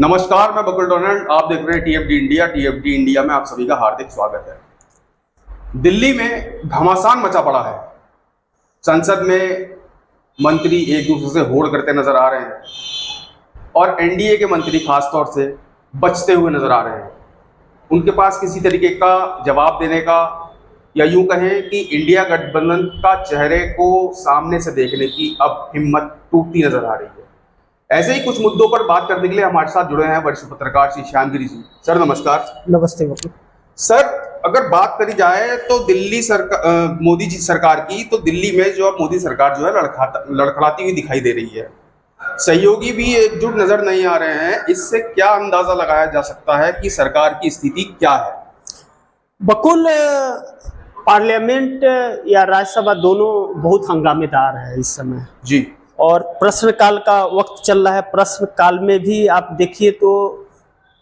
नमस्कार, मैं बकुल डोनाल्ड। आप देख रहे हैं टीएफडी इंडिया। टीएफडी इंडिया में आप सभी का हार्दिक स्वागत है। दिल्ली में घमासान मचा पड़ा है। संसद में मंत्री एक दूसरे से होड़ करते नजर आ रहे हैं और एनडीए के मंत्री खासतौर से बचते हुए नजर आ रहे हैं। उनके पास किसी तरीके का जवाब देने का या यूं कहें कि इंडिया गठबंधन का चेहरे को सामने से देखने की अब हिम्मत टूटती नजर आ रही है। ऐसे ही कुछ मुद्दों पर बात करने के लिए हमारे साथ जुड़े हैं वरिष्ठ पत्रकार श्री श्यामगिरी जी। सर नमस्कार। नमस्ते बकुल। सर, अगर बात करी जाए तो दिल्ली सरकार, मोदी जी सरकार की, तो दिल्ली में जो अब मोदी सरकार जो है लड़खड़ाती हुई दिखाई दे रही है। सहयोगी भी एकजुट नजर नहीं आ रहे हैं। इससे क्या अंदाजा लगाया जा सकता है कि सरकार की स्थिति क्या है? बकुल, पार्लियामेंट या राज्यसभा दोनों बहुत हंगामेदार है इस समय जी, और प्रश्नकाल का वक्त चल रहा है। प्रश्नकाल में भी आप देखिए तो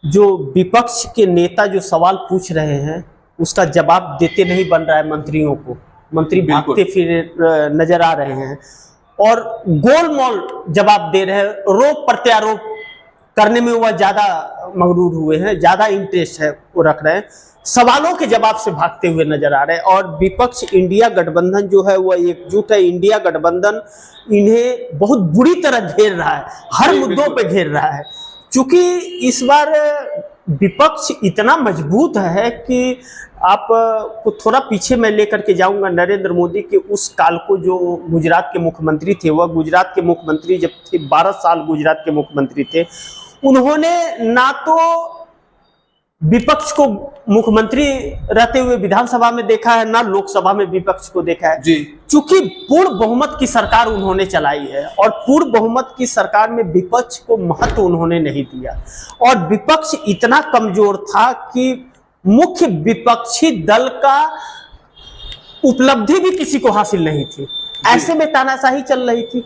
जो विपक्ष के नेता जो सवाल पूछ रहे हैं उसका जवाब देते नहीं बन रहा है मंत्रियों को। मंत्री भागते फिर नजर आ रहे हैं और गोलमोल जवाब दे रहे हैं। रोप प्रत्यारोप करने में वह ज्यादा मगरूर हुए हैं, ज्यादा इंटरेस्ट है वो रख रहे हैं। सवालों के जवाब से भागते हुए नजर आ रहे हैं और विपक्ष इंडिया गठबंधन जो है वह एकजुट है। इंडिया गठबंधन इन्हें बहुत बुरी तरह घेर रहा है, हर मुद्दों पे घेर रहा है। चूंकि इस बार विपक्ष इतना मजबूत है कि आप को थोड़ा पीछे मैं लेकर के जाऊंगा नरेंद्र मोदी के उस काल को, जो गुजरात के मुख्यमंत्री थे। वह गुजरात के मुख्यमंत्री जब थे, 12 साल गुजरात के मुख्यमंत्री थे। उन्होंने ना तो विपक्ष को मुख्यमंत्री रहते हुए विधानसभा में देखा है, ना लोकसभा में विपक्ष को देखा है। चूंकि पूर्ण बहुमत की सरकार उन्होंने चलाई है और पूर्ण बहुमत की सरकार में विपक्ष को महत्व उन्होंने नहीं दिया और विपक्ष इतना कमजोर था कि मुख्य विपक्षी दल का उपलब्धि भी किसी को हासिल नहीं थी। ऐसे में तानाशाही चल रही थी।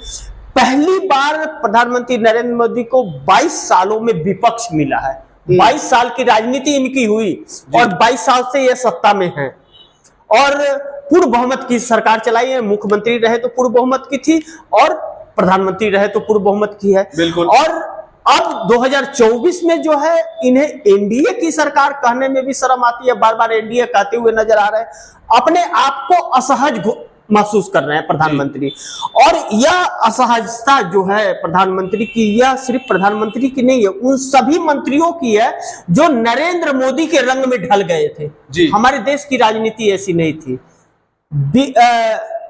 पहली बार प्रधानमंत्री नरेंद्र मोदी को 22 सालों में विपक्ष मिला है। 22 साल की राजनीति इनकी हुई और 22 साल से ये सत्ता में है और पूर्ण बहुमत की सरकार चलाई है। मुख्यमंत्री रहे तो पूर्ण बहुमत की थी और प्रधानमंत्री रहे तो पूर्ण बहुमत की है। बिल्कुल। और अब 2024 में जो है इन्हें एनडीए की सरकार कहने में भी शर्म आती है। बार बार एनडीए कहते हुए नजर आ रहे हैं। अपने आप को असहज महसूस कर रहे हैं प्रधानमंत्री। और यह असहजता जो है प्रधानमंत्री की, यह सिर्फ प्रधानमंत्री की नहीं है, उन सभी मंत्रियों की है जो नरेंद्र मोदी के रंग में ढल गए थे। हमारे देश की राजनीति ऐसी नहीं थी।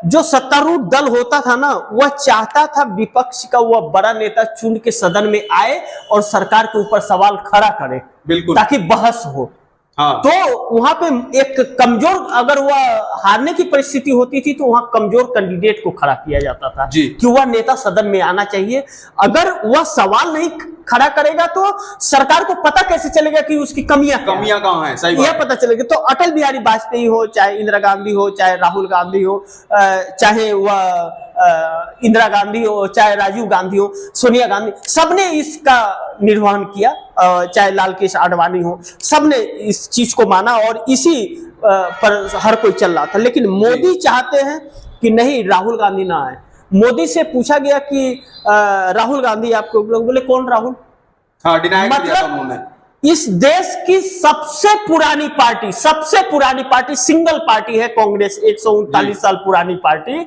जो सत्तारूढ़ दल होता था ना, वह चाहता था विपक्ष का वह बड़ा नेता चुन के सदन में आए और सरकार के ऊपर सवाल खड़ा करे, बिल्कुल, ताकि बहस हो। हाँ। तो वहां पे एक कमजोर, अगर वह हारने की परिस्थिति होती थी तो वहां कमजोर कैंडिडेट को खड़ा किया जाता था कि वह नेता सदन में आना चाहिए। अगर वह सवाल नहीं खड़ा करेगा तो सरकार को पता कैसे चलेगा कि उसकी कमियां कहाँ हैं, सही यह पता चलेगा। तो अटल बिहारी वाजपेयी हो, चाहे इंदिरा गांधी हो, चाहे राहुल गांधी हो, चाहे वह इंदिरा गांधी हो, चाहे राजीव गांधी हो, सोनिया गांधी, सबने इसका निर्वहन किया। चाहे लाल कृष्ण आडवाणी हो, सबने इस चीज को माना और इसी पर हर कोई चल रहा था। लेकिन मोदी चाहते हैं कि नहीं, राहुल गांधी ना आए। मोदी से पूछा गया कि राहुल गांधी आपको, लोग बोले कौन राहुल? हाँ, मतलब इस देश की सबसे पुरानी पार्टी सिंगल पार्टी है कांग्रेस। 139 साल पुरानी पार्टी,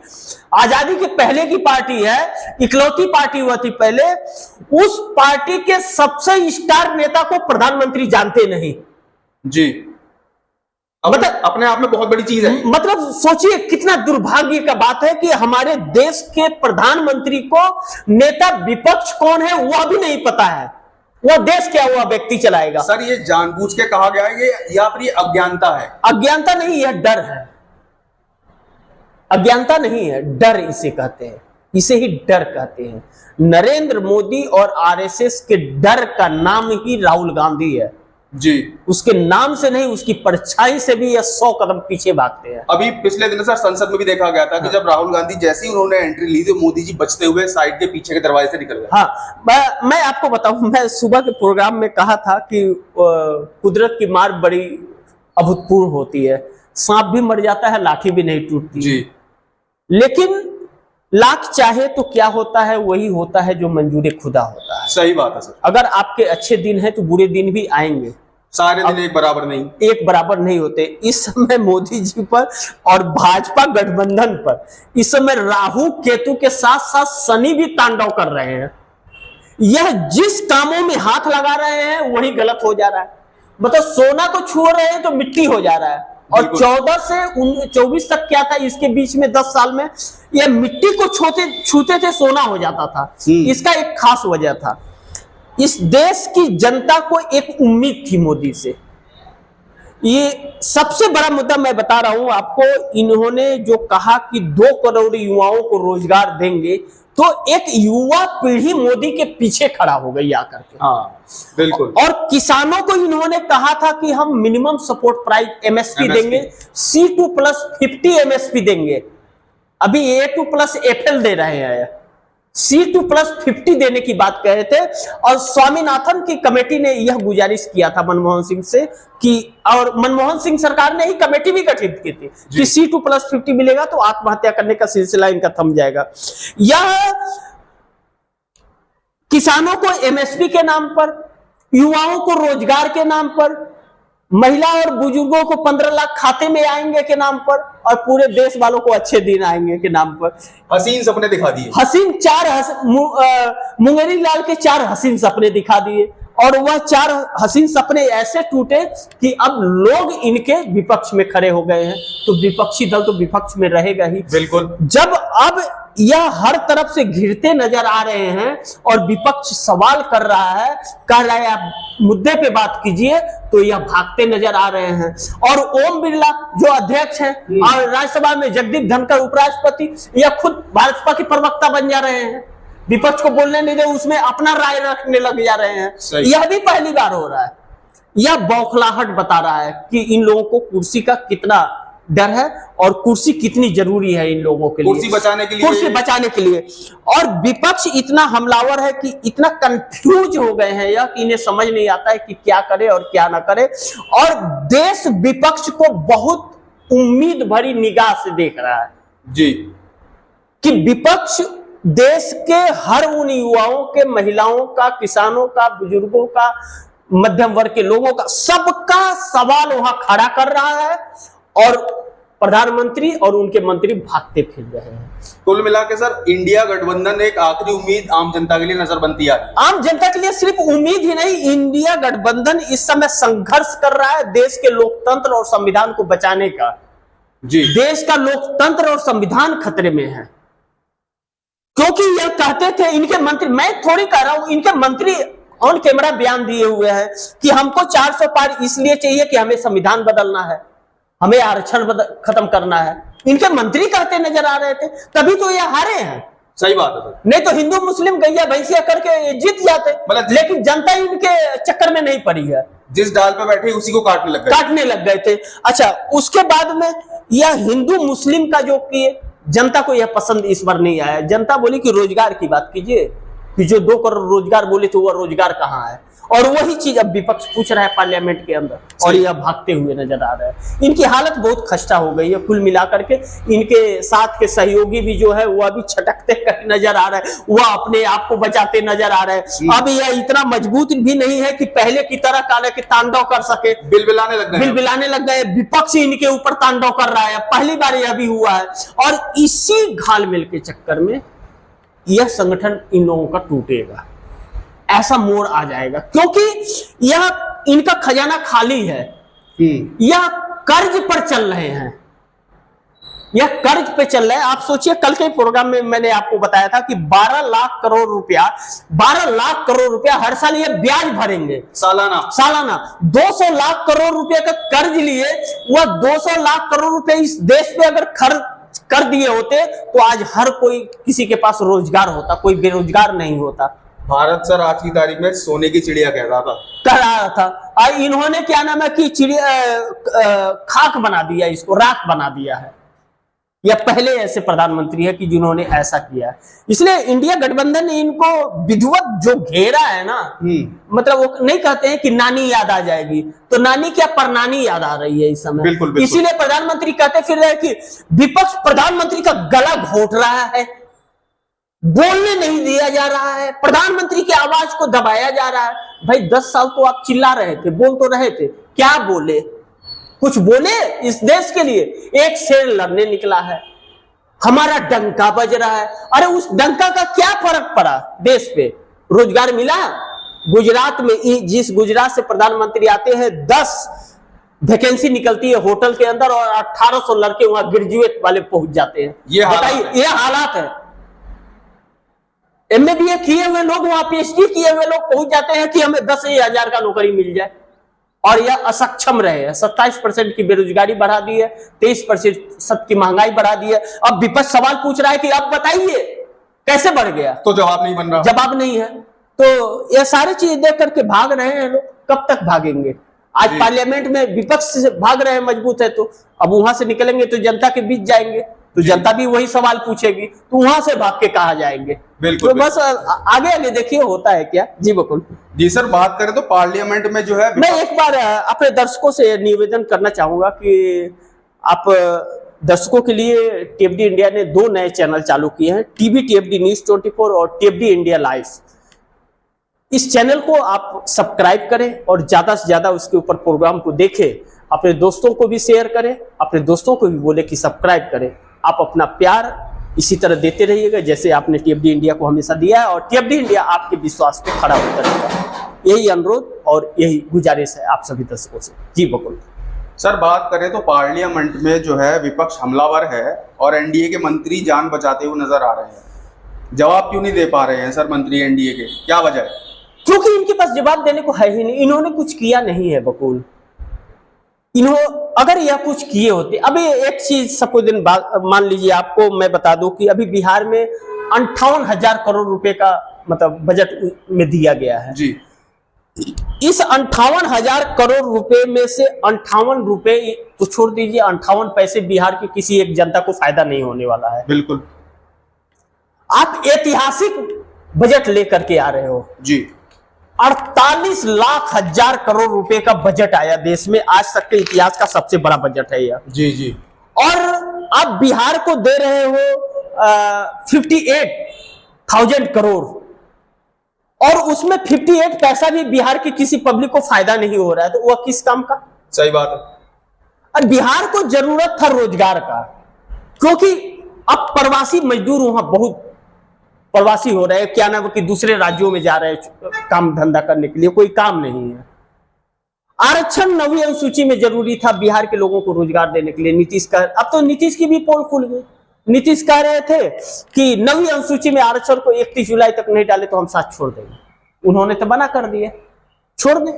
आजादी के पहले की पार्टी है, इकलौती पार्टी हुआ थी पहले। उस पार्टी के सबसे स्टार नेता को प्रधानमंत्री जानते नहीं जी। मतलब अपने आप में बहुत बड़ी चीज है। मतलब सोचिए कितना दुर्भाग्य का बात है कि हमारे देश के प्रधानमंत्री को नेता विपक्ष कौन है वह भी नहीं पता है। वह देश क्या हुआ व्यक्ति चलाएगा। सर, ये जानबूझ के कहा गया है या फिर ये अज्ञानता है? अज्ञानता नहीं, यह डर है। अज्ञानता नहीं है, डर इसे कहते हैं, इसे ही डर कहते हैं। नरेंद्र मोदी और आरएसएस के डर का नाम ही राहुल गांधी है जी। उसके नाम से नहीं, उसकी परछाई से भी यह 100 कदम पीछे भागते हैं। अभी पिछले दिन सर संसद में भी देखा गया था कि जब राहुल गांधी जैसे ही उन्होंने एंट्री ली तो मोदी जी बचते हुए साइड के पीछे के दरवाजे से निकल गए। हाँ, मैं आपको बताऊं, मैं सुबह के प्रोग्राम में कहा था कि कुदरत की मार बड़ी अभूतपूर्व होती है। सांप भी मर जाता है, लाठी भी नहीं टूटती जी। लाख चाहे तो क्या होता है, वही होता है जो मंजूर खुदा होता है। सही बात है सर। अगर आपके अच्छे दिन है तो बुरे दिन भी आएंगे, सारे दिन एक बराबर नहीं, एक बराबर नहीं होते। इस समय मोदी जी पर और भाजपा गठबंधन पर इस समय राहु केतु के साथ साथ शनि भी तांडव कर रहे हैं। यह जिस कामों में हाथ लगा रहे हैं वही गलत हो जा रहा है। मतलब सोना को छू रहे हैं तो मिट्टी हो जा रहा है। और 14 से 24 तक क्या था, इसके बीच में 10 साल में यह मिट्टी को छूते थे सोना हो जाता था। इसका एक खास वजह था, इस देश की जनता को एक उम्मीद थी मोदी से। ये सबसे बड़ा मुद्दा मैं बता रहा हूं आपको, इन्होंने जो कहा कि 2 करोड़ युवाओं को रोजगार देंगे, तो एक युवा पीढ़ी मोदी के पीछे खड़ा हो गई आकर के। हाँ, बिल्कुल। और किसानों को इन्होंने कहा था कि हम मिनिमम सपोर्ट प्राइस एमएसपी देंगे, C2 प्लस 50 एमएसपी देंगे। अभी A2 प्लस FL दे रहे हैं, C2 प्लस 50 देने की बात कह रहे थे। और स्वामीनाथन की कमेटी ने यह गुजारिश किया था मनमोहन सिंह से कि, और मनमोहन सिंह सरकार ने ही कमेटी भी गठित की थी कि C2 प्लस 50 मिलेगा तो आत्महत्या करने का सिलसिला इनका थम जाएगा। यह किसानों को एमएसपी के नाम पर, युवाओं को रोजगार के नाम पर, महिला और बुजुर्गों को 15 लाख खाते में आएंगे के नाम पर, और पूरे देश वालों को अच्छे दिन आएंगे के नाम पर हसीन सपने दिखा दिए। मुंगेरी लाल के 4 हसीन सपने दिखा दिए। और वह 4 हसीन सपने ऐसे टूटे कि अब लोग इनके विपक्ष में खड़े हो गए हैं। तो विपक्षी दल तो विपक्ष में रहेगा ही। बिल्कुल। जब अब यह हर तरफ से घिरते नजर आ रहे हैं और विपक्ष सवाल कर रहा है, कह रहा है आप मुद्दे पे बात कीजिए, तो यह भागते नजर आ रहे हैं। और ओम बिरला जो अध्यक्ष हैं और राज्यसभा में जगदीप धनखड़ उपराष्ट्रपति, यह खुद भाजपा के प्रवक्ता बन जा रहे हैं। विपक्ष को बोलने नहीं दे, उसमें अपना राय रखने लग जा रहे हैं। यह भी पहली बार हो रहा है। यह बौखलाहट बता रहा है कि इन लोगों को कुर्सी का कितना डर है और कुर्सी कितनी जरूरी है इन लोगों के लिए, कुर्सी बचाने के लिए, कुर्सी बचाने के लिए। और विपक्ष इतना हमलावर है कि इतना कंफ्यूज हो गए हैं यह कि इन्हें समझ नहीं आता है कि क्या करे और क्या ना करे। और देश विपक्ष को बहुत उम्मीद भरी निगाह से देख रहा है जी, कि विपक्ष देश के हर उन युवाओं के, महिलाओं का, किसानों का, बुजुर्गों का, मध्यम वर्ग के लोगों का, सबका सवाल वहां खड़ा कर रहा है। और प्रधानमंत्री और उनके मंत्री भागते फिर रहे हैं। कुल मिला के सर, इंडिया गठबंधन एक आखिरी उम्मीद आम जनता के लिए नजर बनती आ रही है। आम जनता के लिए सिर्फ उम्मीद ही नहीं, इंडिया गठबंधन इस समय संघर्ष कर रहा है देश के लोकतंत्र और संविधान को बचाने का। जी, देश का लोकतंत्र और संविधान खतरे में है, क्योंकि यह कहते थे इनके मंत्री, मैं थोड़ी कह रहा हूं, इनके मंत्री ऑन कैमरा बयान दिए हुए हैं कि हमको 400 पार इसलिए चाहिए कि हमें संविधान बदलना है, हमें आरक्षण खत्म करना है। इनके मंत्री कहते नजर आ रहे थे, तभी तो ये हारे हैं। सही बात है सर। नहीं तो हिंदू मुस्लिम गैया भैंसिया करके जीत जाते, लेकिन जनता इनके चक्कर में नहीं पड़ी है। जिस डाल पे बैठे उसी को काटने लग गए थे। अच्छा, उसके बाद में यह हिंदू मुस्लिम का जो किए, जनता को यह पसंद इस बार नहीं आया। जनता बोली कि रोजगार की बात कीजिए, कि जो 2 करोड़ रोजगार बोले थे वह रोजगार कहाँ है। और वही चीज अब विपक्ष पूछ रहा है पार्लियामेंट के अंदर, और यह भागते हुए नजर आ रहा है। इनकी हालत बहुत खस्ता हो गई है कुल मिलाकर के। इनके साथ के सहयोगी भी जो है वह भी छटकते नजर आ रहा है, वह अपने आप को बचाते नजर आ रहे हैं। अब यह इतना मजबूत भी नहीं है कि पहले की तरह काले के तांडव कर सके, बिलबिलाने लग गए। विपक्ष इनके ऊपर तांडव कर रहा है, पहली बार यह भी हुआ है। और इसी घालमेल के चक्कर में यह संगठन इन लोगों का टूटेगा, ऐसा मोड़ आ जाएगा, क्योंकि यह इनका खजाना खाली है। यह कर्ज पर चल रहे हैं, यह कर्ज पे चल रहे हैं। आप सोचिए, कल के प्रोग्राम में मैंने आपको बताया था कि 12 लाख करोड़ रुपया हर साल ये ब्याज भरेंगे, सालाना 200 लाख करोड़ रुपया का कर्ज लिए। वह 200 लाख करोड़ रुपया इस देश पे अगर खर्च कर दिए होते तो आज हर कोई, किसी के पास रोजगार होता, कोई बेरोजगार नहीं होता। भारत सर आज की तारीख में सोने की चिड़िया कह रहा था। और इन्होंने क्या नाम है कि चिड़िया खाक बना दिया, इसको राख बना दिया है। यह पहले ऐसे प्रधानमंत्री है कि जिन्होंने ऐसा किया है। इसलिए इंडिया गठबंधन ने इनको विधिवत जो घेरा है ना, मतलब वो नहीं कहते हैं कि नानी याद आ जाएगी, तो नानी क्या परनानी याद आ रही है इस समय। बिल्कुल। इसीलिए प्रधानमंत्री कहते फिर रहे कि विपक्ष प्रधानमंत्री का गला घोट रहा है, बोलने नहीं दिया जा रहा है, प्रधानमंत्री की आवाज को दबाया जा रहा है। भाई 10 साल तो आप चिल्ला रहे थे, बोल तो रहे थे, क्या बोले? कुछ बोले इस देश के लिए? एक शेर लड़ने निकला है, हमारा डंका बज रहा है। अरे उस डंका का क्या फर्क पड़ा देश पे? रोजगार मिला? गुजरात में जिस गुजरात से प्रधानमंत्री आते हैं 10 वैकेंसी निकलती है होटल के अंदर और 1800 लड़के वहां ग्रेजुएट वाले पहुंच जाते हैं। बताइए, ये हालात है। MA किए हुए लोग वहां PhD किए हुए लोग पहुंच जाते हैं कि हमें 10,000 का नौकरी मिल जाए, और यह असक्षम रहे हैं। 27% की बेरोजगारी बढ़ा दी है, 23% की महंगाई बढ़ा दी है। अब विपक्ष सवाल पूछ रहा है कि अब बताइए कैसे बढ़ गया, तो जवाब नहीं बन रहा, जवाब नहीं है। तो ये सारी चीज देख करके भाग रहे हैं लोग, कब तक भागेंगे? आज पार्लियामेंट में विपक्ष से भाग रहे हैं मजबूत है, तो अब वहां से निकलेंगे तो जनता के बीच जाएंगे, तो जनता भी वही सवाल पूछेगी, तो वहां से भाग के कहा जाएंगे। बिल्कुल, तो बस आगे आगे देखिए होता है क्या। जी बिल्कुल। जी सर, बात करें तो पार्लियामेंट में जो है, मैं एक बार अपने दर्शकों से निवेदन करना चाहूंगा कि आप दर्शकों के लिए TFD इंडिया ने 2 नए चैनल चालू किए हैं, TFD News 24 और TFD इंडिया लाइव। इस चैनल को आप सब्सक्राइब करें और ज्यादा से ज्यादा उसके ऊपर प्रोग्राम को देखें, अपने दोस्तों को भी शेयर करें, अपने दोस्तों को भी बोले कि सब्सक्राइब करें। आप अपना प्यार इसी तरह देते रहिएगा जैसे आपने TFD इंडिया को हमेशा दिया है, और TFD इंडिया आपके विश्वास पे खड़ा होकर रहेगा। यही अनुरोध और यही गुजारिश है आप सभी दर्शकों से। जी बिल्कुल सर, बात करें तो पार्लियामेंट में जो है विपक्ष हमलावर है और NDA के मंत्री जान बचाते हुए नजर आ रहे हैं। जवाब क्यों नहीं दे पा रहे हैं सर मंत्री NDA के, क्या वजह है? क्योंकि इनके पास जवाब देने को है ही नहीं, इन्होंने कुछ किया नहीं है बकुल। अगर यह कुछ किए होते, अभी एक चीज सब कुछ दिन बाद मान लीजिए, आपको मैं बता दूं कि अभी बिहार में 58,000 करोड़ रुपए का मतलब बजट में दिया गया है जी। इस 58,000 करोड़ रुपए में से 58 रुपए तो छोड़ दीजिए, 58 पैसे बिहार की किसी एक जनता को फायदा नहीं होने वाला है। बिल्कुल, आप ऐतिहासिक बजट लेकर के आ रहे हो जी। 48 लाख हजार करोड़ रुपए का बजट आया देश में, आज तक के इतिहास का सबसे बड़ा बजट है यह। जी जी। और आप बिहार को दे रहे हो 58,000 करोड़, और उसमें 58 पैसा भी बिहार की किसी पब्लिक को फायदा नहीं हो रहा है, तो वह किस काम का? सही बात है। और बिहार को जरूरत था रोजगार का, क्योंकि अब प्रवासी मजदूर वहां बहुत प्रवासी हो रहे हैं, क्या नाम कि दूसरे राज्यों में जा रहे हैं काम धंधा करने के लिए, कोई काम नहीं है। आरक्षण 9वीं अनुसूची में जरूरी था बिहार के लोगों को रोजगार देने के लिए। नीतीश का, अब तो नीतीश की भी पोल खुल गई। नीतीश कह रहे थे कि 9वीं अनुसूची में आरक्षण को 31 जुलाई तक नहीं डाले तो हम साथ छोड़ देंगे, उन्होंने तो मना कर दिया। छोड़ दे,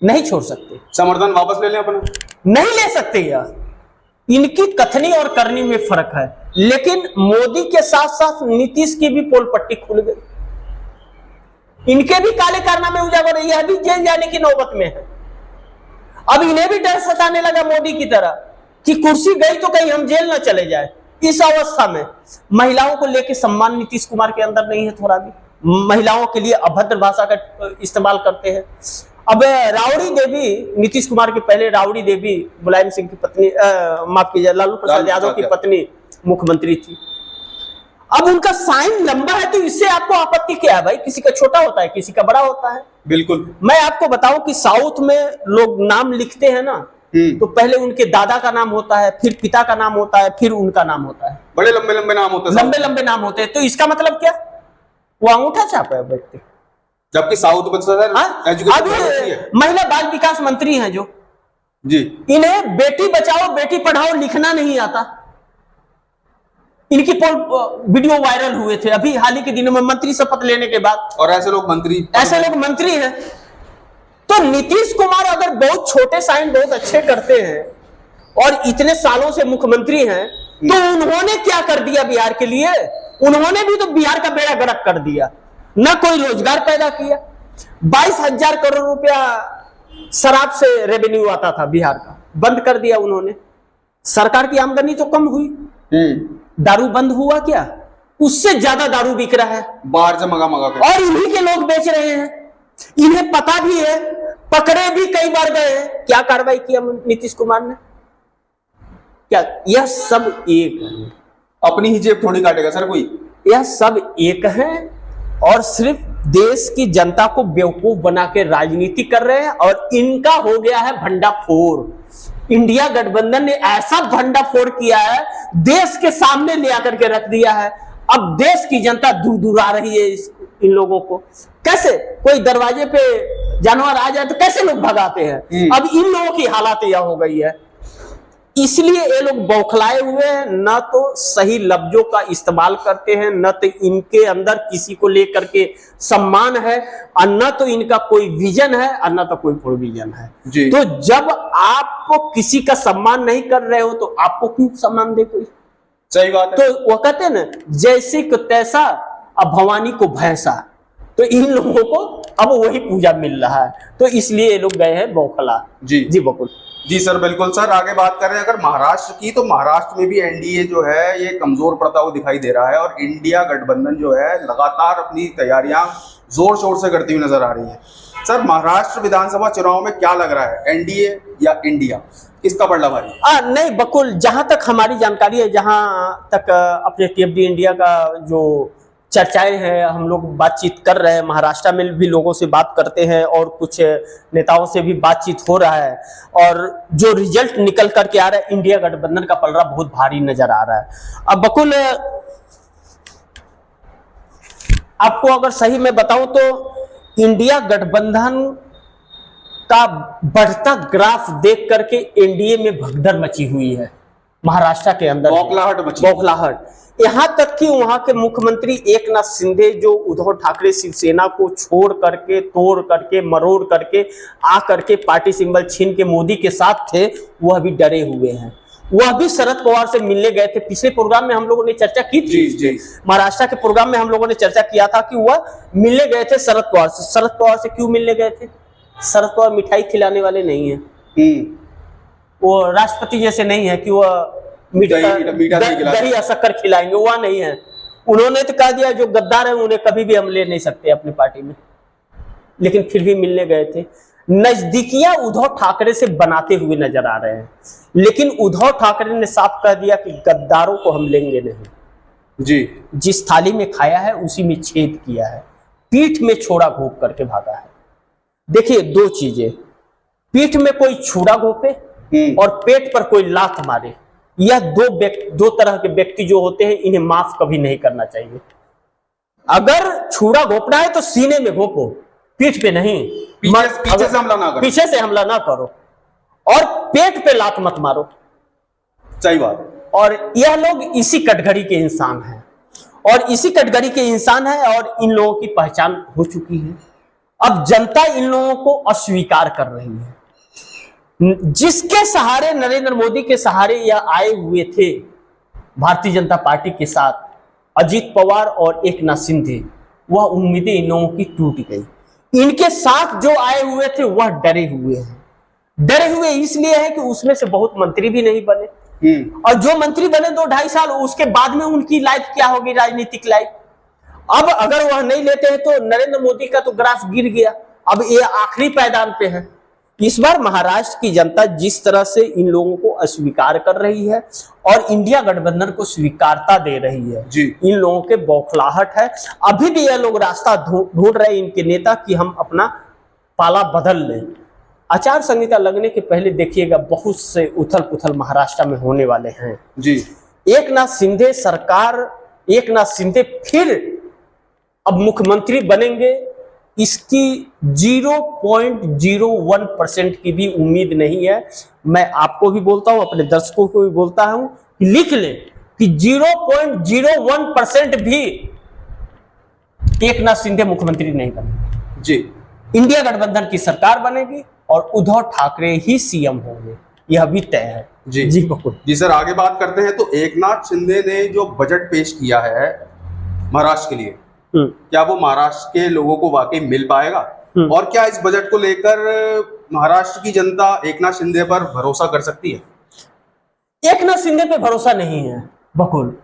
नहीं छोड़ सकते। समर्थन वापस ले लें अपना? नहीं ले सकते यार, इनकी कथनी और करनी में फर्क है। लेकिन मोदी के साथ साथ नीतीश की भी पोल पट्टी खुल गई, इनके भी काले कारनामे उजागर, यह भी जेल जाने की नौबत में है। अब इन्हें भी डर सताने लगा मोदी की तरह कि कुर्सी गई तो कहीं हम जेल ना चले जाए। इस अवस्था में महिलाओं को लेकर सम्मान नीतीश कुमार के अंदर नहीं है थोड़ा भी, महिलाओं के लिए अभद्र भाषा का इस्तेमाल करते हैं। अब राबड़ी देवी, नीतीश कुमार के पहले राबड़ी देवी मुलायम सिंह की पत्नी, माफ कीजिए लालू प्रसाद यादव की पत्नी मुख्यमंत्री थी। अब उनका साइन लंबा है तो इससे आपको आपत्ति क्या है भाई? किसी का छोटा होता है, किसी का बड़ा होता है। बिल्कुल। मैं आपको बताऊं कि साउथ में लोग नाम लिखते हैं ना, तो पहले उनके दादा का नाम होता है, फिर पिता का नाम होता है, फिर उनका नाम होता है। बड़े लंबे लंबे नाम होते हैं, लंबे लंबे नाम होते हैं। तो इसका मतलब क्या? वो अंगूठा छाप है व्यक्ति। जबकि साउथ में महिला बाल विकास मंत्री हैं जो जी, इन्हें बेटी बचाओ बेटी पढ़ाओ लिखना नहीं आता। इनकी वीडियो वायरल हुए थे अभी हाल ही के दिनों में मंत्री शपथ लेने के बाद, और ऐसे लोग मंत्री हैं। तो नीतीश कुमार अगर बहुत छोटे साइन बहुत अच्छे करते हैं और इतने सालों से मुख्यमंत्री हैं, तो उन्होंने क्या कर दिया बिहार के लिए? उन्होंने भी तो बिहार का बेड़ा गर्क कर दिया, न कोई रोजगार पैदा किया। 22,000 करोड़ रुपया शराब से रेवेन्यू आता था बिहार का, बंद कर दिया उन्होंने। सरकार की आमदनी तो कम हुई, दारू बंद हुआ क्या? उससे ज्यादा दारू बिक रहा है बाहर से मंगा के, और इन्हीं के लोग बेच रहे हैं। इन्हें पता भी है, पकड़े भी कई बार गए हैं। क्या कार्रवाई किया नीतीश कुमार ने? क्या यह सब एक अपनी ही जेब थोड़ी काटेगा सर कोई? यह सब एक हैं और सिर्फ देश की जनता को बेवकूफ बना के राजनीति कर रहे हैं और इनका हो गया है भंडाफोड़। इंडिया गठबंधन ने ऐसा भंडाफोड़ किया है, देश के सामने ले आकर के रख दिया है। अब देश की जनता दूर दूर आ रही है इन लोगों को। कैसे कोई दरवाजे पे जानवर आ जाए तो कैसे लोग भगाते हैं, अब इन लोगों की हालत यह हो गई है। इसलिए ये लोग बौखलाए हुए हैं, न तो सही लफ्जों का इस्तेमाल करते हैं, न तो इनके अंदर किसी को लेकर के सम्मान है, और न तो इनका कोई विजन है, और न तो कोई प्रोविजन है। तो जब आपको किसी का सम्मान नहीं कर रहे हो तो आपको क्यों सम्मान दे कोई? सही बात है। तो वो कहते हैं ना, जैसे को तैसा अब भवानी को भैंसा, तो इन लोगों को अब वही पूजा मिल रहा है, तो इसलिए ये लोग गए हैं बौखला। जी बकुल जी सर, बिल्कुल सर। आगे बात करें अगर महाराष्ट्र की, तो महाराष्ट्र में भी एनडीए जो है ये कमजोर पड़ता हुआ दिखाई दे रहा है और इंडिया गठबंधन जो है लगातार अपनी तैयारियां जोर शोर से करती हुई नजर आ रही है। सर, महाराष्ट्र विधानसभा चुनाव में क्या लग रहा है, एनडीए या इंडिया, किसका पलड़ा भारी? नहीं बकुल, जहां तक हमारी जानकारी है, जहां तक अपने टीएफडी इंडिया का जो चर्चाएं हैं, हम लोग बातचीत कर रहे हैं, महाराष्ट्र में भी लोगों से बात करते हैं और कुछ नेताओं से भी बातचीत हो रहा है, और जो रिजल्ट निकल करके आ रहा है, इंडिया गठबंधन का पलड़ा बहुत भारी नजर आ रहा है। अब बकुल, आपको अगर सही में बताऊं तो इंडिया गठबंधन का बढ़ता ग्राफ देख करके एनडीए में भगदड़ मची हुई है, महाराष्ट्र के अंदर बौखलाहट। यहां तक कि वहां के मुख्यमंत्री एकनाथ शिंदे, जो उद्धव ठाकरे शिवसेना को छोड़ करके, तोड़ करके, मरोड़ करके आ करके पार्टी सिंबल छीन के मोदी के साथ थे, वह भी डरे हुए हैं। वह भी शरद पवार से मिलने गए थे। पिछले प्रोग्राम में हम लोगों ने चर्चा की थी, महाराष्ट्र के प्रोग्राम में हम लोगों ने चर्चा किया था कि वह मिलने गए थे शरद पवार से। शरद पवार से क्यों मिलने गए थे? शरद पवार मिठाई खिलाने वाले नहीं है, वो राष्ट्रपति जैसे नहीं है कि वह दही या शक्कर खिलाएंगे, वह नहीं है। उन्होंने तो कह दिया जो गद्दार है उन्हें कभी भी हम ले नहीं सकते अपनी पार्टी में, लेकिन फिर भी मिलने गए थे। नजदीकियां उद्धव ठाकरे से बनाते हुए नजर आ रहे हैं, लेकिन उद्धव ठाकरे ने साफ कह दिया कि गद्दारों को हम लेंगे नहीं। जी, जिस थाली में खाया है उसी में छेद किया है, पीठ में छोड़ा घोंप करके भागा है। देखिए, दो चीजें, पीठ में कोई छुरा घोंपे और पेट पर कोई लात मारे, यह दो तरह के व्यक्ति जो होते हैं, इन्हें माफ कभी नहीं करना चाहिए। अगर छुरा घोंपना है तो सीने में घोंपो, पीठ पे नहीं। पीछे से हमला ना करो, पीछे से हमला ना करो, और पेट पे लात मत मारो। सही बात। और यह लोग इसी कटघड़ी के इंसान हैं, और इसी कटघड़ी के इंसान हैं, और इन लोगों की पहचान हो चुकी है। अब जनता इन लोगों को अस्वीकार कर रही है। जिसके सहारे, नरेंद्र मोदी के सहारे यह आए हुए थे भारतीय जनता पार्टी के साथ, अजीत पवार और एकनाथ शिंदे, वह उम्मीदें इन लोगों की टूट गई। इनके साथ जो आए हुए थे वह डरे हुए हैं। डरे हुए इसलिए है कि उसमें से बहुत मंत्री भी नहीं बने, और जो मंत्री बने 2-2.5 साल, उसके बाद में उनकी लाइफ क्या होगी, राजनीतिक लाइफ। अब अगर वह नहीं लेते हैं तो नरेंद्र मोदी का तो ग्राफ गिर गया, अब ये आखिरी पायदान पे है। इस बार महाराष्ट्र की जनता जिस तरह से इन लोगों को अस्वीकार कर रही है और इंडिया गठबंधन को स्वीकारता दे रही है, इन लोगों के बौखलाहट है। अभी भी ये लोग रास्ता ढूंढ रहे हैं, इनके नेता, कि हम अपना पाला बदल लें। आचार संहिता लगने के पहले देखिएगा, बहुत से उथल पुथल महाराष्ट्र में होने वाले हैं। एकनाथ शिंदे सरकार, एकनाथ शिंदे फिर अब मुख्यमंत्री बनेंगे, इसकी 0.01% की भी उम्मीद नहीं है। मैं आपको भी बोलता हूं, अपने दर्शकों को भी बोलता हूं कि लिख लें कि 0.01% भी एकनाथ शिंदे मुख्यमंत्री नहीं बनेंगे। जी, इंडिया गठबंधन की सरकार बनेगी और उद्धव ठाकरे ही सीएम होंगे, यह भी तय है। जी बकुल। जी सर, आगे बात करते हैं। तो एकनाथ शिंदे ने जो बजट पेश किया है महाराष्ट्र के लिए, क्या वो महाराष्ट्र के लोगों को वाकई मिल पाएगा? और क्या इस बजट को लेकर महाराष्ट्र की जनता एकनाथ शिंदे पर भरोसा कर सकती है? एकनाथ शिंदे पे भरोसा नहीं है बकुल।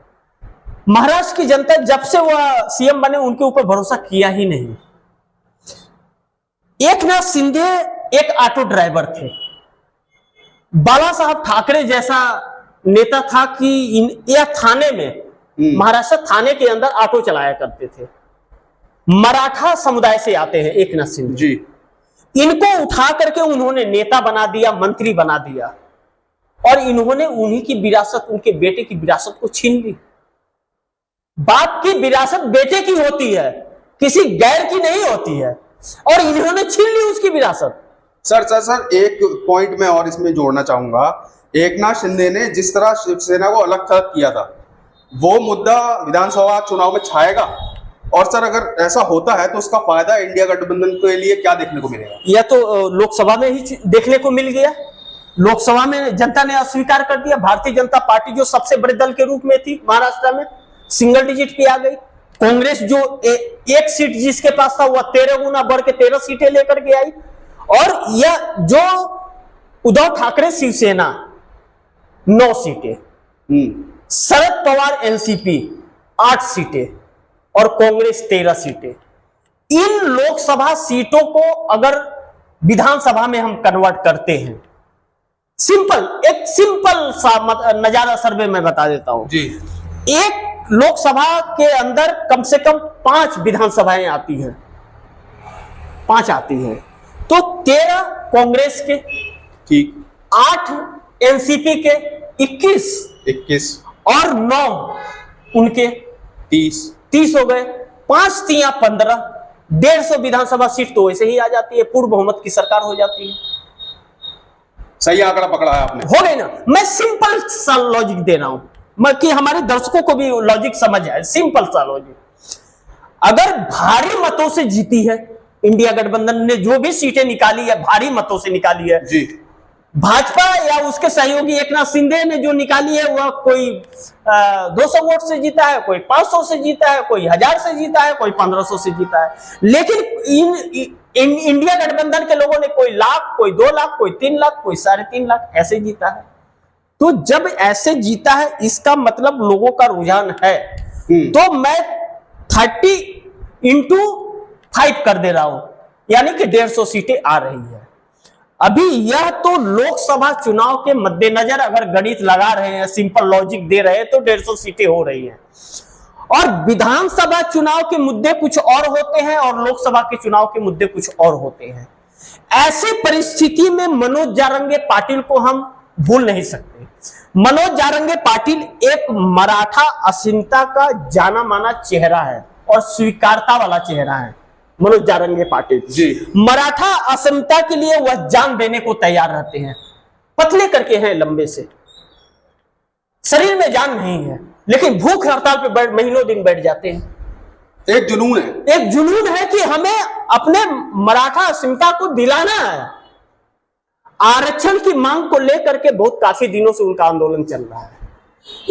महाराष्ट्र की जनता जब से वह सीएम बने उनके ऊपर भरोसा किया ही नहीं। एकनाथ शिंदे एक ऑटो ड्राइवर थे, बाला साहब ठाकरे जैसा नेता था कि यह थाने में महाराष्ट्र थाने के अंदर ऑटो चलाया करते थे, मराठा समुदाय से आते हैं एकनाथ शिंदे जी। इनको उठा करके उन्होंने नेता बना दिया, मंत्री बना दिया, और इन्होंने उन्हीं की विरासत, उनके बेटे की विरासत को छीन ली। बाप की विरासत बेटे की होती है, किसी गैर की नहीं होती है, और इन्होंने छीन ली उसकी विरासत। सर एक पॉइंट मैं और इसमें जोड़ना चाहूंगा। एकनाथ शिंदे ने जिस तरह शिवसेना को अलग थलग किया था, वो मुद्दा विधानसभा चुनाव में छाएगा, और सर अगर ऐसा होता है तो उसका फायदा इंडिया गठबंधन के लिए क्या देखने को मिलेगा? यह तो लोकसभा में ही देखने को मिल गया। लोकसभा में जनता ने अस्वीकार कर दिया। भारतीय जनता पार्टी जो सबसे बड़े दल के रूप में थी महाराष्ट्र में, सिंगल डिजिट पे आ गई। कांग्रेस जो एक सीट जिसके पास था वह 13 गुना बढ़ के 13 सीटें लेकर के आई। और यह जो उद्धव ठाकरे शिवसेना 9 सीटें, शरद पवार एनसीपी 8 सीटें और कांग्रेस 13 सीटें। इन लोकसभा सीटों को अगर विधानसभा में हम कन्वर्ट करते हैं, एक सिंपल सा नजारा सर्वे में बता देता हूं जी। एक लोकसभा के अंदर कम से कम 5 विधानसभाएं आती हैं, 5 आती हैं, तो 13 कांग्रेस के, ठीक, 8 एनसीपी के, 21 और 9 उनके 30 हो गए। 5 तिया 15, 150 विधानसभा सीट तो वैसे ही आ जाती है, पूर्ण बहुमत की सरकार हो जाती है। सही आंकड़ा पकड़ा है आपने, हो गई ना। मैं सिंपल सा लॉजिक दे रहा हूं कि हमारे दर्शकों को भी लॉजिक समझ आए। सिंपल सा लॉजिक, अगर भारी मतों से जीती है इंडिया गठबंधन ने, जो भी सीटें निकाली है भारी मतों से निकाली है जी। भाजपा या उसके सहयोगी एकनाथ शिंदे ने जो निकाली है वह कोई 200 वोट से जीता है, कोई 500 से जीता है, कोई 1000 से जीता है, कोई 1500 से जीता है। लेकिन इंडिया गठबंधन के लोगों ने कोई लाख, कोई 2 लाख, कोई 3 लाख, कोई 3.5 लाख ऐसे जीता है। तो जब ऐसे जीता है इसका मतलब लोगों का रुझान है। तो मैं 30x5 कर दे रहा हूं, यानी कि 150 सीटें आ रही है। अभी यह तो लोकसभा चुनाव के मद्देनजर अगर गणित लगा रहे हैं, सिंपल लॉजिक दे रहे हैं, तो 150 सीटें हो रही हैं। और विधानसभा चुनाव के मुद्दे कुछ और होते हैं और लोकसभा के चुनाव के मुद्दे कुछ और होते हैं। ऐसे परिस्थिति में मनोज जारंगे पाटिल को हम भूल नहीं सकते। मनोज जारंगे पाटिल एक मराठा अस्मिता का जाना माना चेहरा है और स्वीकारता वाला चेहरा है। मनोज जारंगे पाटिल जी मराठा अस्मिता के लिए वह जान देने को तैयार रहते हैं। पतले करके हैं, लंबे से, शरीर में जान नहीं है, लेकिन भूख हड़ताल पे महीनों दिन बैठ जाते हैं। एक जुनून है, एक जुनून है कि हमें अपने मराठा अस्मिता को दिलाना है। आरक्षण की मांग को लेकर के बहुत काफी दिनों से उनका आंदोलन चल रहा है।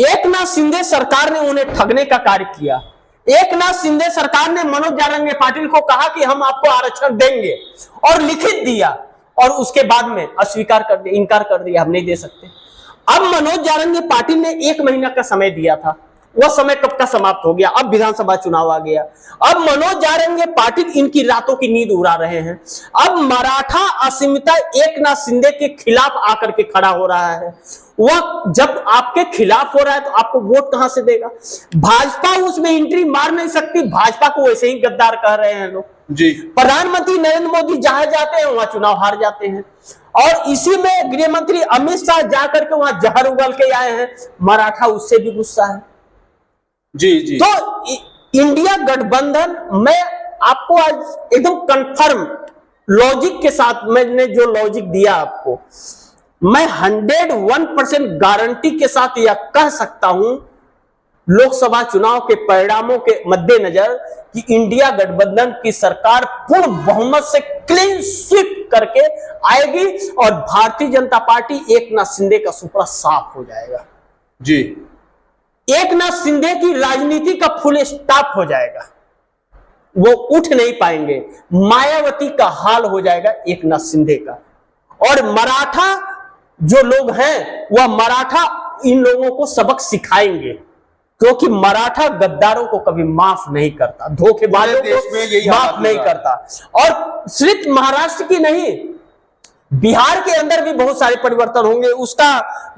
एकनाथ शिंदे सरकार ने उन्हें ठगने का कार्य किया। एकनाथ शिंदे सरकार ने मनोज जारंगे पाटिल को कहा कि हम आपको आरक्षण देंगे और लिखित दिया, और उसके बाद में अस्वीकार कर दिया, इनकार कर दिया, हम नहीं दे सकते। अब मनोज जारंगे पाटिल ने 1 महीना का समय दिया था, वह समय कब का समाप्त हो गया। अब विधानसभा चुनाव आ गया। अब मनोज जारंगे पाटिल इनकी रातों की नींद उड़ा रहे हैं। अब मराठा अस्मिता एकनाथ शिंदे के खिलाफ आकर के खड़ा हो रहा है। वह जब आपके खिलाफ हो रहा है तो आपको वोट कहां से देगा? भाजपा उसमें एंट्री मार नहीं सकती। भाजपा को वैसे ही गद्दार कह रहे हैं लोग जी। प्रधानमंत्री नरेंद्र मोदी जहां जाते हैं वहां चुनाव हार जाते हैं, और इसी में गृह मंत्री अमित शाह जाकर के वहां जहर उगल के आए हैं। मराठा उससे भी गुस्सा है जी। तो इंडिया गठबंधन, मैं आपको आज एकदम कंफर्म लॉजिक के साथ, मैंने जो लॉजिक दिया आपको, मैं 101% गारंटी के साथ यह कह सकता हूं लोकसभा चुनाव के परिणामों के मद्देनजर कि इंडिया गठबंधन की सरकार पूर्ण बहुमत से क्लीन स्वीप करके आएगी और भारतीय जनता पार्टी एकनाथ शिंदे का सुपड़ा साफ हो जाएगा जी। एकनाथ शिंदे की राजनीति का फुल स्टॉप हो जाएगा, वो उठ नहीं पाएंगे। मायावती का हाल हो जाएगा एकनाथ शिंदे का। और मराठा जो लोग हैं वह मराठा इन लोगों को सबक सिखाएंगे, क्योंकि मराठा गद्दारों को कभी माफ नहीं करता, धोखेबाजों को माफ नहीं करता। और सिर्फ महाराष्ट्र की नहीं, बिहार के अंदर भी बहुत सारे परिवर्तन होंगे, उसका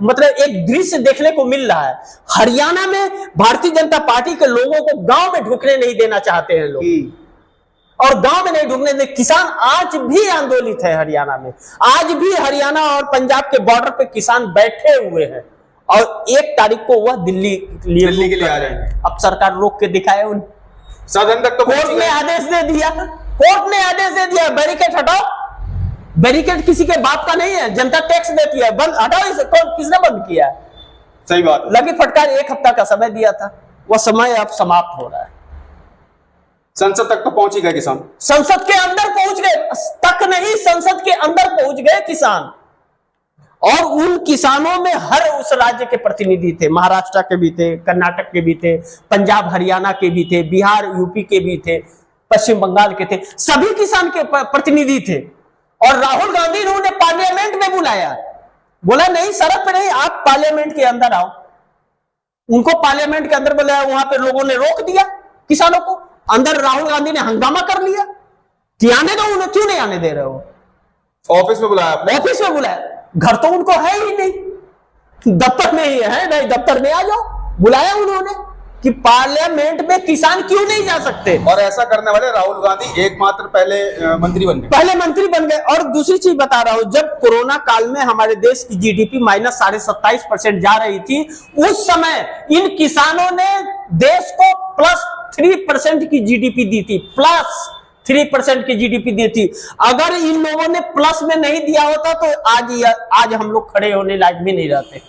मतलब एक दृश्य देखने को मिल रहा है। हरियाणा में भारतीय जनता पार्टी के लोगों को गांव में ढुकने नहीं देना चाहते हैं लोग, और गांव में नहीं ढुकने दे। किसान आज भी आंदोलित है हरियाणा में, आज भी हरियाणा और पंजाब के बॉर्डर पे किसान बैठे हुए हैं, और 1 तारीख को वह दिल्ली के लिए आ रहे हैं। अब सरकार रोक के दिखाए, उन सदन तक तो कोर्ट ने आदेश दे दिया, कोर्ट ने आदेश दे दिया बैरिकेड हटाओ। बैरिकेड किसी के बाप का नहीं है, जनता टैक्स देती है, बंद हटाओ इसे। कौन, किसने बंद किया है? सही बात है। लगी फटकार 1 हफ्ता का समय दिया था, वह समय अब समाप्त हो रहा है। संसद तक तो पहुंच ही गए किसान, संसद के अंदर पहुंच गए, तक नहीं संसद के अंदर पहुंच गए किसान। और उन किसानों में हर उस राज्य के प्रतिनिधि थे, महाराष्ट्र के भी थे, कर्नाटक के भी थे, पंजाब हरियाणा के भी थे, बिहार यूपी के भी थे, पश्चिम बंगाल के थे, सभी किसान के प्रतिनिधि थे। और राहुल गांधी ने उन्हें पार्लियामेंट में बुलाया, बोला नहीं सड़क पे नहीं, आप पार्लियामेंट के अंदर आओ। उनको पार्लियामेंट के अंदर बुलाया, वहां पे लोगों ने रोक दिया किसानों को अंदर। राहुल गांधी ने हंगामा कर लिया कि आने दो उन्हें, क्यों नहीं आने दे रहे हो? ऑफिस में बुलाया, ऑफिस में बुलाया, घर तो उनको है ही नहीं, दफ्तर में ही है, नहीं दफ्तर में आ जाओ। बुलाया उन्होंने कि पार्लियामेंट में किसान क्यों नहीं जा सकते। और ऐसा करने वाले राहुल गांधी एकमात्र पहले मंत्री बन गए। और दूसरी चीज बता रहा हूं, जब कोरोना काल में हमारे देश की जीडीपी माइनस 27.5% जा रही थी, उस समय इन किसानों ने देश को +3% की जीडीपी दी थी, +3% की जीडीपी दी थी। अगर इन लोगों ने प्लस में नहीं दिया होता तो आज हम लोग खड़े होने लायक भी नहीं रहते।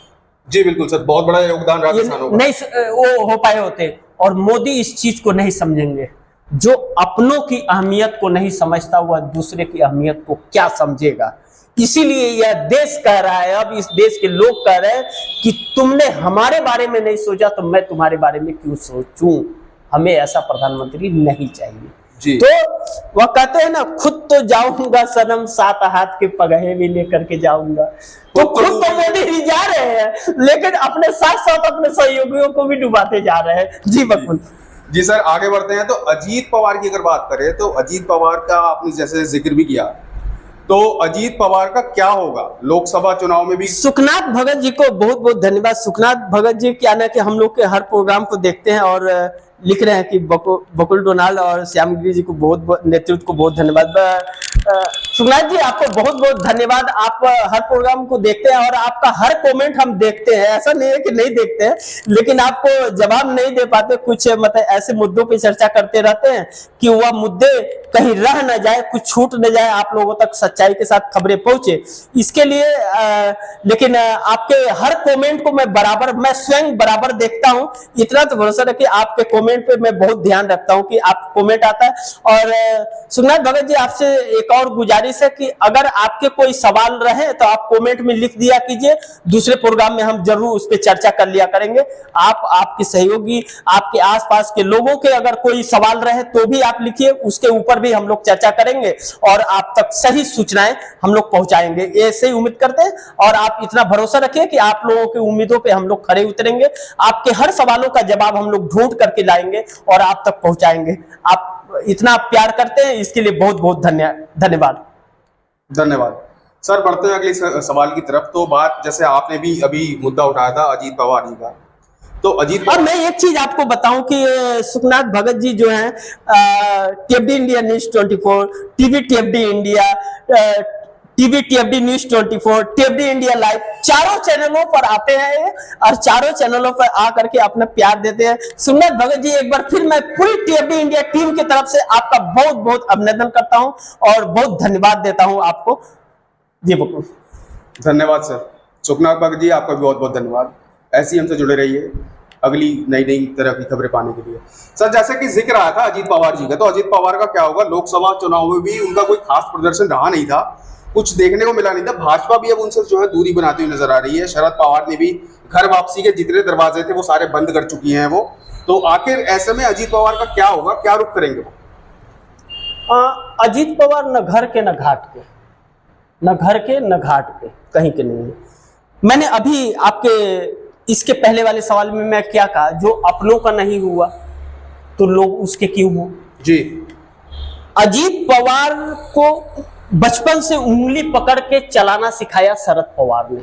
जी बिल्कुल सर, बहुत बड़ा योगदान रहा किसानों का। नहीं वो हो पाए होते। और मोदी इस चीज को नहीं समझेंगे। जो अपनों की अहमियत को नहीं समझता, वह दूसरे की अहमियत को क्या समझेगा। इसीलिए यह देश कह रहा है, अब इस देश के लोग कह रहे हैं कि तुमने हमारे बारे में नहीं सोचा तो मैं तुम्हारे बारे में क्यों सोचूं। हमें ऐसा प्रधानमंत्री नहीं चाहिए जी। तो वह कहते हैं ना, खुद तो जाऊंगा सनम, 7 हाथ के पगहे भी लेकर के जाऊंगा। तो खुद तो मोदी जी जा रहे हैं, लेकिन अपने साथ साथ अपने सहयोगियों को भी डुबाते जा रहे हैं। जी बकुल जी सर, आगे बढ़ते हैं। तो अजीत पवार की अगर बात करें तो अजीत पवार का आपने जैसे जिक्र भी किया, तो अजीत पवार का क्या होगा लोकसभा चुनाव में भी? सुखनाथ भगत जी को बहुत बहुत धन्यवाद। सुखनाथ भगत जी क्या ना कि हम लोग के हर प्रोग्राम को देखते हैं और लिख रहे हैं कि बकुल डोनाल्ड और श्यामगिरी जी को बहुत नेतृत्व को बहुत धन्यवाद। सुखनाथ जी आपको बहुत बहुत धन्यवाद। आप हर प्रोग्राम को देखते हैं और आपका हर कमेंट हम देखते हैं, ऐसा नहीं है कि नहीं देखते हैं, लेकिन आपको जवाब नहीं दे पाते। कुछ मतलब ऐसे मुद्दों पे चर्चा करते रहते हैं कि वह मुद्दे कहीं रह न जाए, कुछ छूट न जाए, आप लोगों तक सच्चाई के साथ खबरें पहुंचे, इसके लिए लेकिन आपके हर कमेंट को मैं स्वयं बराबर देखता हूं। इतना तो भरोसा रखिए, आपके कमेंट पे मैं बहुत ध्यान रखता हूं कि आप कमेंट आता है। और सुखनाथ भगत जी आपसे एक और गुजारिश है कि अगर आपके कोई सवाल रहे तो आप कमेंट में लिख दिया कीजिए, दूसरे प्रोग्राम में हम जरूर उस पर चर्चा कर लिया करेंगे। आपके सहयोगी, आपके आसपास के लोगों के अगर कोई सवाल रहे तो भी आप लिखिए, उसके ऊपर भी हम लोग चर्चा करेंगे और आप तक सही सूचनाएं हम लोग पहुंचाएंगे, ऐसे ही उम्मीद करते हैं। और आप इतना भरोसा रखिए कि आप लोगों की उम्मीदों पे हम लोग खरे उतरेंगे, आपके हर सवालों का जवाब हम लोग ढूंढ करके लाएंगे और आप तक पहुंचाएंगे। आप इतना प्यार करते हैं, इसके लिए बहुत बहुत धन्यवाद। सर, बढ़ते हैं अगले सवाल की तरफ। तो बात जैसे आपने भी अभी मुद्दा उठाया था अजीत पवार जी का, तो अजीत और मैं एक चीज आपको बताऊं कि सुखनाथ भगत जी जो हैं TFD India news 24, TV TFD India, TV TFD news 24, TFD India live, चारों चैनलों पर आते हैं और चारों चैनलों पर आकर के अपना प्यार देते हैं। सुखनाथ भगत जी, एक बार फिर मैं पूरी टीएफडी इंडिया टीम की तरफ से आपका बहुत बहुत अभिनंदन करता हूं और बहुत धन्यवाद देता हूं आपको। जी बिल्कुल, धन्यवाद सर। सुखनाथ भगत जी, आपका भी बहुत बहुत धन्यवाद। ऐसे ही हमसे जुड़े रहिए अगली नई नई तरह की खबरें पाने के लिए। सर, जैसे कि जिक्र आया था अजीत पवार जी का, तो अजीत पवार का क्या होगा? लोकसभा चुनाव में भी उनका कोई खास प्रदर्शन रहा नहीं था, कुछ देखने को मिला नहीं था। भाजपा भी अब उनसे जो है दूरी बनाती हुई नजर आ रही है। शरद पवार ने भी घर वापसी के जितने दरवाजे थे वो सारे बंद कर चुकी हैं वो। तो आखिर ऐसे में अजीत पवार का क्या होगा, क्या रुख करेंगे वो? अजीत पवार न घर के न घाट के, न घर के न घाट के, कहीं के नहीं है। मैंने अभी आपके इसके पहले वाले सवाल में मैं क्या कहा, जो अपनों का नहीं हुआ तो लोग उसके क्यों हो? जी, अजीत पवार को बचपन से उंगली पकड़ के चलाना सिखाया शरद पवार ने,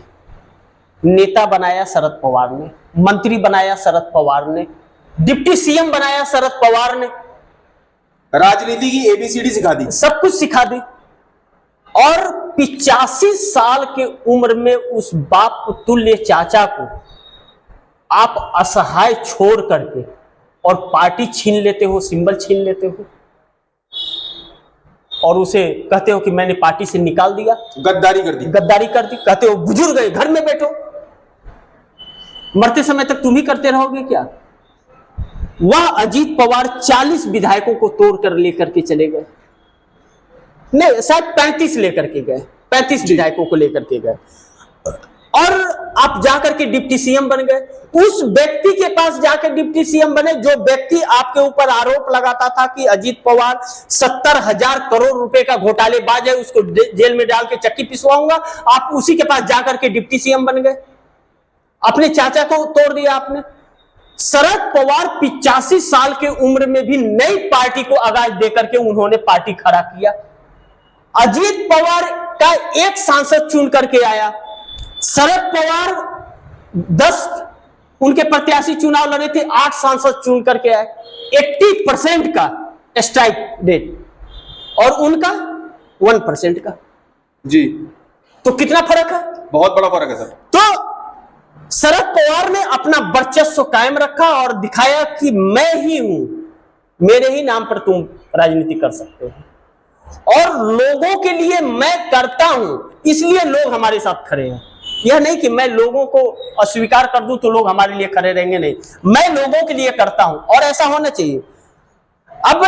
नेता बनाया शरद पवार ने, मंत्री बनाया शरद पवार ने, डिप्टी सीएम बनाया शरद पवार ने, राजनीति की एबीसीडी सिखा दी, सब कुछ सिखा दी। और 85 साल के उम्र में उस बाप तुल्य चाचा को आप असहाय छोड़ करके और पार्टी छीन लेते हो, सिंबल छीन लेते हो और उसे कहते हो कि मैंने पार्टी से निकाल दिया, गद्दारी कर दी, गद्दारी कर दी। कहते हो बुजुर्ग है, घर में बैठो, मरते समय तक तुम ही करते रहोगे क्या? वह अजीत पवार 40 विधायकों को तोड़कर लेकर के चले गए, नहीं शायद 35 लेकर के गए, 35 विधायकों को लेकर के गए और आप जाकर के डिप्टी सीएम बन गए। उस व्यक्ति के पास जाकर डिप्टी सीएम बने जो व्यक्ति आपके ऊपर आरोप लगाता था कि अजीत पवार 70,000 करोड़ रुपए का घोटालेबाज है, उसको जेल में डाल के चक्की पिसवाऊंगा। आप उसी के पास जाकर के डिप्टी सीएम बन गए, अपने चाचा को तोड़ दिया आपने। शरद पवार 85 साल के उम्र में भी नई पार्टी को आगाज देकर के उन्होंने पार्टी खड़ा किया। अजीत पवार का एक सांसद चुन करके आया, शरद पवार 10 उनके प्रत्याशी चुनाव लड़े थे, 8 सांसद चुन करके आए, 80% का स्ट्राइक रेट और उनका 1% का। जी, तो कितना फर्क है? बहुत बड़ा फर्क है सर। तो शरद पवार ने अपना वर्चस्व कायम रखा और दिखाया कि मैं ही हूं, मेरे ही नाम पर तुम राजनीति कर सकते हो और लोगों के लिए मैं करता हूं, इसलिए लोग हमारे साथ खड़े हैं। यह नहीं कि मैं लोगों को अस्वीकार कर दूं तो लोग हमारे लिए खड़े रहेंगे, नहीं, मैं लोगों के लिए करता हूं और ऐसा होना चाहिए। अब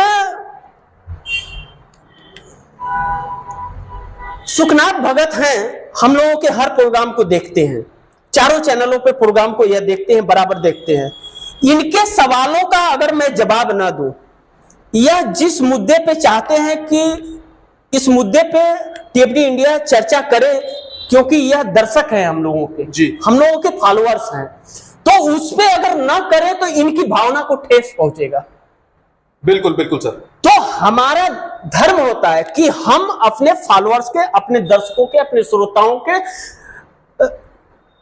सुखनाथ भगत हैं, हम लोगों के हर प्रोग्राम को देखते हैं, चारों चैनलों पे प्रोग्राम को यह देखते हैं, बराबर देखते हैं। इनके सवालों का अगर मैं जवाब ना दूं, यह जिस मुद्दे पे चाहते हैं कि इस मुद्दे पे टीएफडी इंडिया चर्चा करे, क्योंकि यह दर्शक है हम लोगों के जी, हम लोगों के फॉलोअर्स हैं, तो उस पे अगर ना करें तो इनकी भावना को ठेस पहुंचेगा। बिल्कुल बिल्कुल सर। तो हमारा धर्म होता है कि हम अपने फॉलोअर्स के, अपने दर्शकों के, अपने श्रोताओं के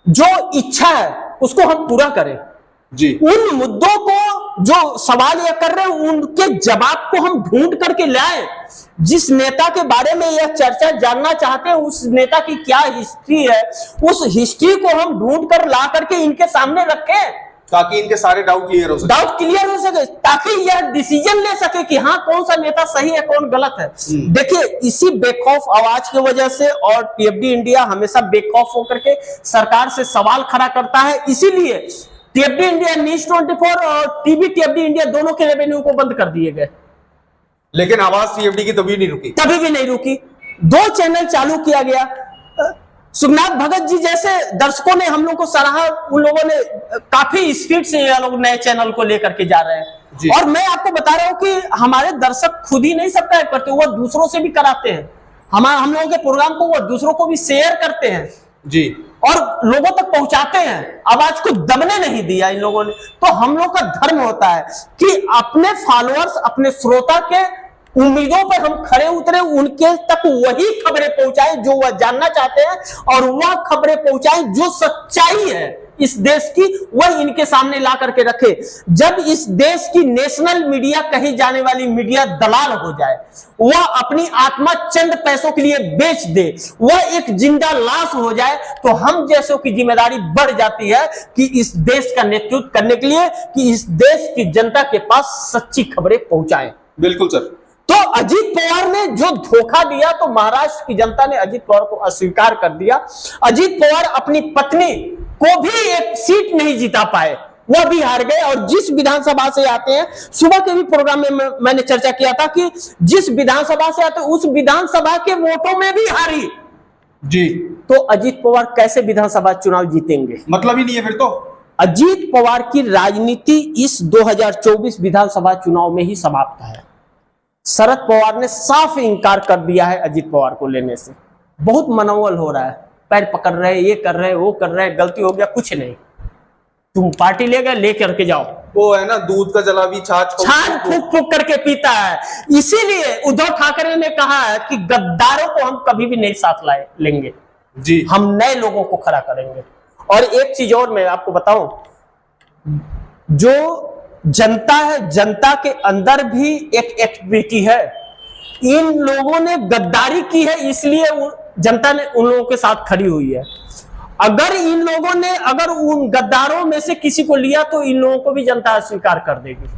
जो इच्छा है उसको हम पूरा करें। जी, उन मुद्दों को जो सवाल यह कर रहे हैं उनके जवाब को हम ढूंढ करके लाएं। जिस नेता के बारे में यह चर्चा जानना चाहते हैं उस नेता की क्या हिस्ट्री है, उस हिस्ट्री को हम ढूंढ कर ला करके इनके सामने रखें ताकि इनके सारे डाउट क्लियर हो सके, ताकि यह डिसीजन ले सके कि हाँ कौन सा नेता सही है कौन गलत है। देखिए, इसी बेखौफ आवाज की वजह से और टीएफडी इंडिया हमेशा बेखौफ होकर के सरकार से सवाल खड़ा करता है, इसीलिए टीएफडी इंडिया, न्यूज 24 और टीवी टीएफडी इंडिया दोनों के रेवेन्यू को बंद कर दिए गए। लेकिन आवाज टीएफडी की तभी नहीं रुकी, तभी भी नहीं रुकी। 2 चैनल चालू किया गया। सुखनाथ भगत जी जैसे दर्शकों ने हम लोग को सराहा, उन लोगों ने काफी स्पीड से ये लोग नए चैनल को लेकर के जा रहे हैं। और मैं आपको बता रहा हूं कि हमारे दर्शक खुद ही नहीं सब्सक्राइब करते, वो दूसरों से भी कराते हैं। हम लोगों के प्रोग्राम को वो दूसरों को भी शेयर करते हैं जी, और लोगों तक पहुंचाते हैं। आवाज को दबने नहीं दिया इन लोगों ने। तो हम लोग का धर्म होता है कि अपने फॉलोअर्स, अपने श्रोता के उम्मीदों पर हम खड़े उतरे, उनके तक वही खबरें पहुंचाएं जो वह जानना चाहते हैं और वह खबरें पहुंचाएं जो सच्चाई है इस देश की, वह इनके सामने ला करके रखे। जब इस देश की नेशनल मीडिया कही जाने वाली मीडिया दलाल हो जाए, वह अपनी आत्मा चंद पैसों के लिए बेच दे, वह एक जिंदा लाश हो जाए, तो हम जैसों की जिम्मेदारी बढ़ जाती है कि इस देश का नेतृत्व करने के लिए, कि इस देश की जनता के पास सच्ची खबरें पहुंचाएं। बिल्कुल सर। तो अजीत पवार ने जो धोखा दिया, तो महाराष्ट्र की जनता ने अजीत पवार को अस्वीकार कर दिया। अजीत पवार अपनी पत्नी को भी एक सीट नहीं जिता पाए, वह भी हार गए। और जिस विधानसभा से आते हैं, सुबह के भी प्रोग्राम में मैंने चर्चा किया था कि जिस विधानसभा से आते हैं उस विधानसभा के वोटों में भी हारी जी। तो अजीत पवार कैसे विधानसभा चुनाव जीतेंगे? मतलब ही नहीं है फिर तो। अजीत पवार की राजनीति इस 2024 विधानसभा चुनाव में ही समाप्त है। शरद पवार ने साफ इनकार कर दिया है अजीत पवार को लेने से। बहुत मनोबल हो रहा है, पैर पकड़ रहे, ये कर रहे, वो कर रहे, गलती हो गया, कुछ नहीं, तुम पार्टी ले गए, ले करके जाओ। वो है ना, दूध का जला भी छाछ फूक फूक करके पीता है। इसीलिए उद्धव ठाकरे ने कहा है कि गद्दारों को हम कभी भी नहीं साथ लेंगे जी, हम नए लोगों को खड़ा करेंगे। और एक चीज और मैं आपको बताऊं, जो जनता है, जनता के अंदर भी एक एक्टिविटी है। इन लोगों ने गद्दारी की है, इसलिए जनता ने उन लोगों के साथ खड़ी हुई है। अगर इन लोगों ने अगर उन गद्दारों में से किसी को लिया तो इन लोगों को भी जनता स्वीकार कर देगी।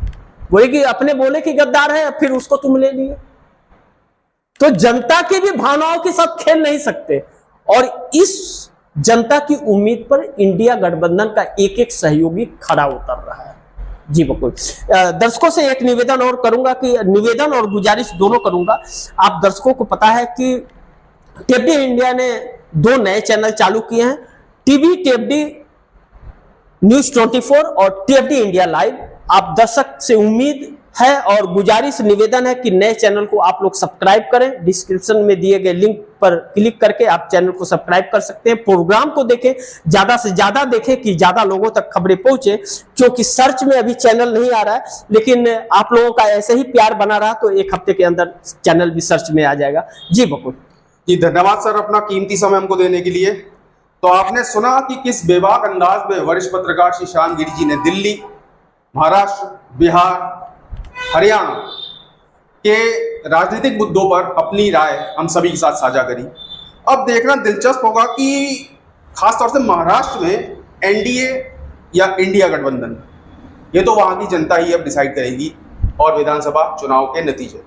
वही कि अपने बोले कि गद्दार है, फिर उसको तुम ले लिए, तो जनता की भी भावनाओं के साथ खेल नहीं सकते। और इस जनता की उम्मीद पर इंडिया गठबंधन का एक एक सहयोगी खड़ा उतर रहा है। जी बिल्कुल। दर्शकों से एक निवेदन और करूंगा, कि निवेदन और गुजारिश दोनों करूंगा। आप दर्शकों को पता है कि टीएफडी इंडिया ने 2 नए चैनल चालू किए हैं, टीवी टीएफडी न्यूज 24 और टीएफडी इंडिया लाइव। आप दर्शक से उम्मीद है और गुजारिश निवेदन है कि नए चैनल को आप लोग सब्सक्राइब करें। डिस्क्रिप्शन में दिए गए लिंक पर क्लिक करके आप चैनल को सब्सक्राइब कर सकते हैं। प्रोग्राम को देखें, ज्यादा से ज्यादा देखें कि ज्यादा लोगों तक खबरें पहुंचे, क्योंकि सर्च में अभी चैनल नहीं आ रहा है, लेकिन आप लोगों का ऐसे ही प्यार बना रहा तो 1 हफ्ते के अंदर चैनल भी सर्च में आ जाएगा। जी बकुल जी, धन्यवाद सर अपना कीमती समय हमको देने के लिए। तो आपने सुना कि किस बेबाक अंदाज में वरिष्ठ पत्रकार श्री श्याम गिरी जी ने दिल्ली, महाराष्ट्र, बिहार, हरियाणा के राजनीतिक मुद्दों पर अपनी राय हम सभी के साथ साझा करी। अब देखना दिलचस्प होगा कि खासतौर से महाराष्ट्र में एनडीए या इंडिया गठबंधन, ये तो वहाँ की जनता ही अब डिसाइड करेगी और विधानसभा चुनाव के नतीजे।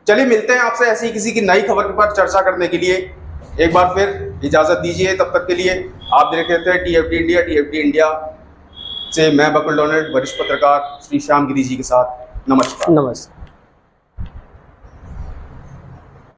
चलिए मिलते हैं आपसे ऐसी किसी की नई खबर पर चर्चा करने के लिए। एक बार फिर इजाज़त दीजिए, तब तक के लिए आप देख रहे थे टीएफडी इंडिया। टीएफडी इंडिया से मैं बकुल डोनेट, वरिष्ठ पत्रकार श्री श्याम गिरी जी के साथ नमस्कार। नमस्कार।